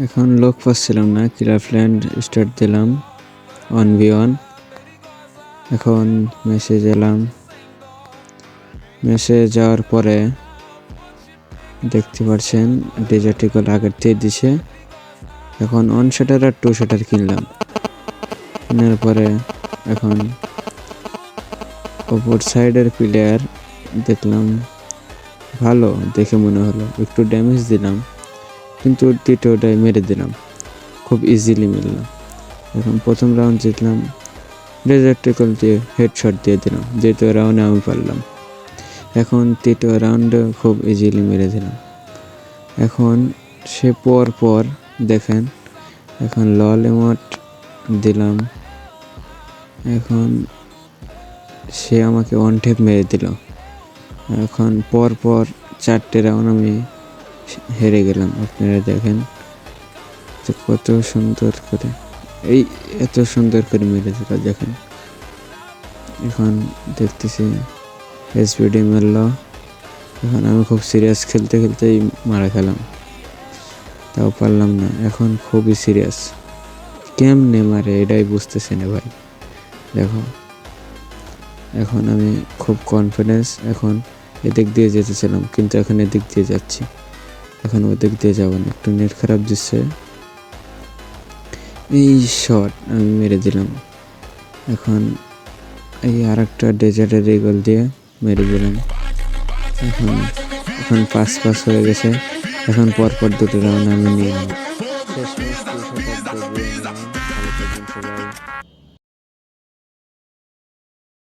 এখন লোক পাচ্ছিলাম না, কিলার ফ্ল্যান্ড স্টার্ট দিলাম 1v1। এখন মেসেজ এলাম, মেসেজ যাওয়ার পরে দেখতে পাচ্ছেন ডেজার্ট ইগল আগের থেকে দিছে। এখন 1 শাটার আর 2 শাটার কিনলাম, কেনার পরে এখন অপর সাইডের প্লেয়ার দেখলাম ভালো দেখে মনে হলো, একটু ড্যামেজ দিলাম কিন্তু দ্বিতীয়টাই মেরে দিলাম, খুব ইজিলি মিললাম। এখন প্রথম রাউন্ড জিতলাম, ডেজার্ট ইগল দিয়ে হেডশট দিয়ে দিলাম, দ্বিতীয় রাউন্ডে আমি পারলাম। এখন তৃতীয় রাউন্ডে খুব ইজিলি মেরে দিলাম। এখন সে পর দেখেন, এখন লল ইমোট দিলাম, এখন সে আমাকে ওয়ান টেপ মেরে দিল। এখন পর 4টে রাউন্ড আমি হেরে গেলাম। আপনারা দেখেন যে কত সুন্দর করে এত সুন্দর করে মেরে দিল দেখেন। এখন দেখতেছি এসপিডি মারল। এখন আমি খুব সিরিয়াস খেলতেই মারা খেলাম, তাও পারলাম না। এখন খুবই সিরিয়াস, কেমনে মারে এটাই বুঝতেছি না ভাই। দেখো এখন আমি খুব কনফিডেন্স, এখন এদিক দিয়ে যেতেছিলাম কিন্তু এখন এদিক দিয়ে যাচ্ছি, এখন ওদিক দিয়ে যাবো না, একটু নেট খারাপ দিচ্ছে। এই শট আমি মেরে দিলাম। এখন এই আর একটা ডেজার্টের ইগল দিয়ে মেরে দিলাম। এখন 5 হয়ে গেছে। এখন পর 2টো রাউন্ড আমি নিয়ে নেব।